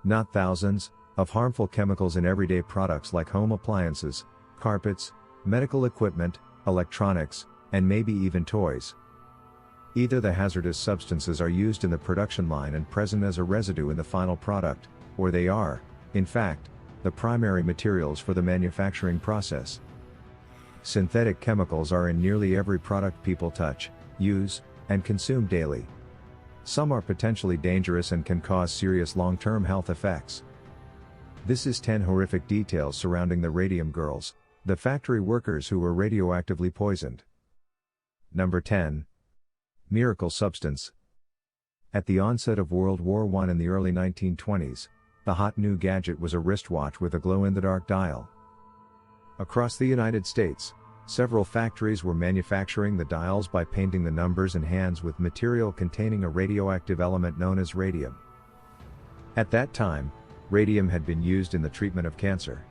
not thousands, of harmful chemicals in everyday products like home appliances, carpets, medical equipment, electronics, and maybe even toys. Either the hazardous substances are used in the production line and present as a residue in the final product, or they are, in fact, the primary materials for the manufacturing process. Synthetic chemicals are in nearly every product people touch, use, and consume daily. Some are potentially dangerous and can cause serious long-term health effects. This is 10 horrific details surrounding the Radium girls, the factory workers who were radioactively poisoned. Number 10. Miracle substance. At the onset of World War I in the early 1920s, the hot new gadget was a wristwatch with a glow-in-the-dark dial. Across the United States, several factories were manufacturing the dials by painting the numbers and hands with material containing a radioactive element known as radium. At that time, radium had been used in the treatment of cancer.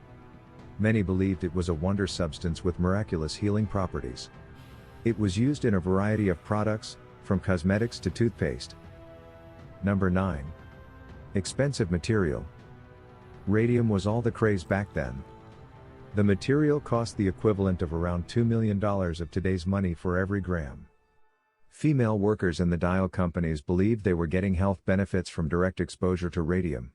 Many believed it was a wonder substance with miraculous healing properties. It was used in a variety of products, from cosmetics to toothpaste. Number 9. Expensive material. Radium was all the craze back then. The material cost the equivalent of around $2 million of today's money for every gram. Female workers in the dial companies believed they were getting health benefits from direct exposure to radium.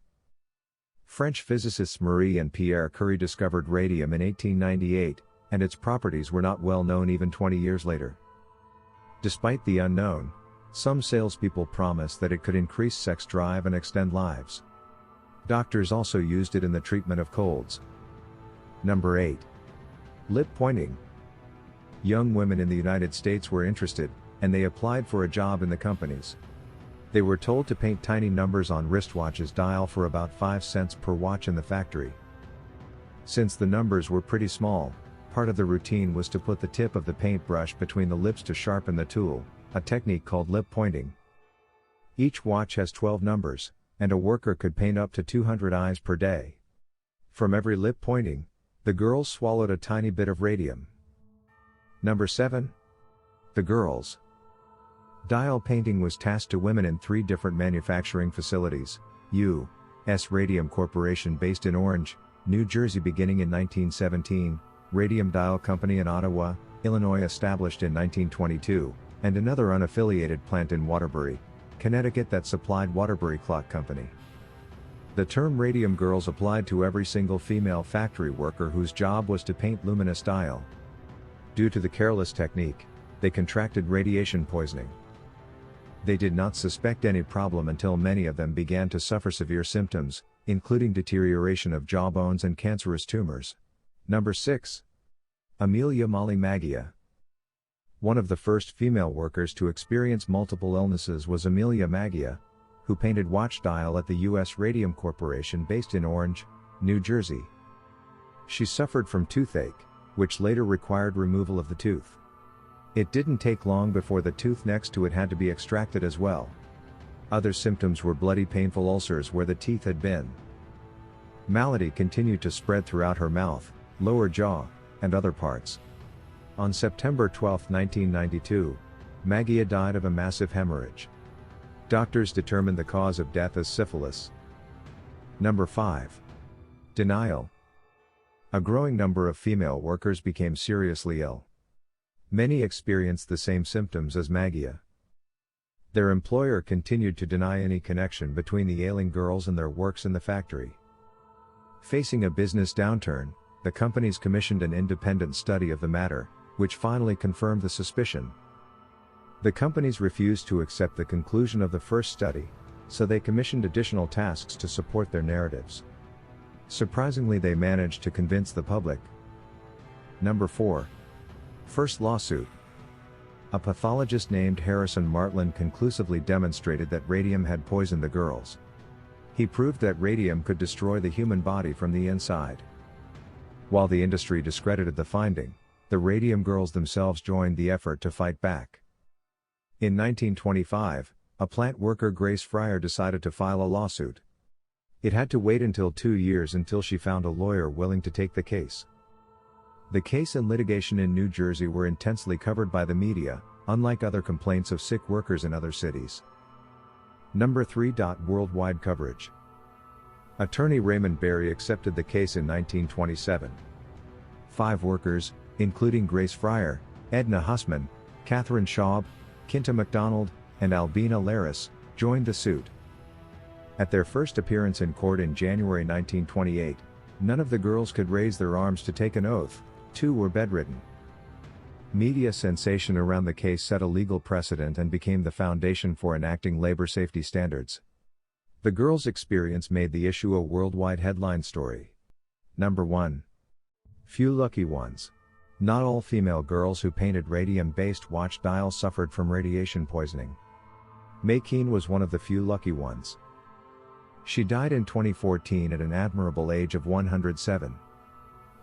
French physicists Marie and Pierre Curie discovered radium in 1898, and its properties were not well known even 20 years later. Despite the unknown, some salespeople promised that it could increase sex drive and extend lives. Doctors also used it in the treatment of colds. Number 8. Lip pointing. Young women in the United States were interested, and they applied for a job in the companies. They were told to paint tiny numbers on wristwatches dial for about 5 cents per watch in the factory. Since the numbers were pretty small, part of the routine was to put the tip of the paintbrush between the lips to sharpen the tool, a technique called lip pointing. Each watch has 12 numbers, and a worker could paint up to 200 eyes per day. From every lip pointing, the girls swallowed a tiny bit of radium. Number 7. The girls. Dial painting was tasked to women in 3 different manufacturing facilities: U.S. Radium Corporation based in Orange, New Jersey beginning in 1917, Radium Dial Company in Ottawa, Illinois established in 1922, and another unaffiliated plant in Waterbury, Connecticut that supplied Waterbury Clock Company. The term Radium Girls applied to every single female factory worker whose job was to paint luminous dial. Due to the careless technique, they contracted radiation poisoning. They did not suspect any problem until many of them began to suffer severe symptoms, including deterioration of jawbones and cancerous tumors. Number 6. Amelia Molly Maggia. One of the first female workers to experience multiple illnesses was Amelia Maggia, who painted watch dial at the U.S. Radium Corporation based in Orange, New Jersey. She suffered from toothache, which later required removal of the tooth. It didn't take long before the tooth next to it had to be extracted as well. Other symptoms were bloody painful ulcers where the teeth had been. Malady continued to spread throughout her mouth, lower jaw, and other parts. On September 12, 1992, Maggia died of a massive hemorrhage. Doctors determined the cause of death as syphilis. Number 5. Denial. A growing number of female workers became seriously ill. Many experienced the same symptoms as Maggia. Their employer continued to deny any connection between the ailing girls and their works in the factory. Facing a business downturn, the companies commissioned an independent study of the matter, which finally confirmed the suspicion. The companies refused to accept the conclusion of the first study, so they commissioned additional tasks to support their narratives. Surprisingly, they managed to convince the public. Number 4. First lawsuit. A pathologist named Harrison Martland conclusively demonstrated that radium had poisoned the girls. He proved that radium could destroy the human body from the inside. While the industry discredited the finding, the Radium girls themselves joined the effort to fight back. In 1925, a plant worker, Grace Fryer, decided to file a lawsuit. It had to wait until 2 years until she found a lawyer willing to take the case. The case and litigation in New Jersey were intensely covered by the media, unlike other complaints of sick workers in other cities. Number 3. Worldwide coverage. Attorney Raymond Berry accepted the case in 1927. 5 workers, including Grace Fryer, Edna Hussman, Catherine Schaub, Kinta MacDonald, and Albina Laris, joined the suit. At their first appearance in court in January 1928, none of the girls could raise their arms to take an oath, 2 were bedridden. Media sensation around the case set a legal precedent and became the foundation for enacting labor safety standards. The girls' experience made the issue a worldwide headline story. Number 1. Few lucky ones. Not all female girls who painted radium-based watch dials suffered from radiation poisoning. May Keene was one of the few lucky ones. She died in 2014 at an admirable age of 107.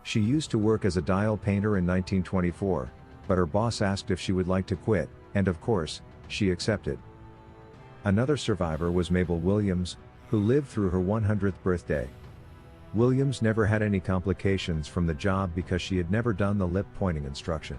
She used to work as a dial painter in 1924, but her boss asked if she would like to quit, and of course, she accepted. Another survivor was Mabel Williams, who lived through her 100th birthday. Williams never had any complications from the job because she had never done the lip pointing instruction.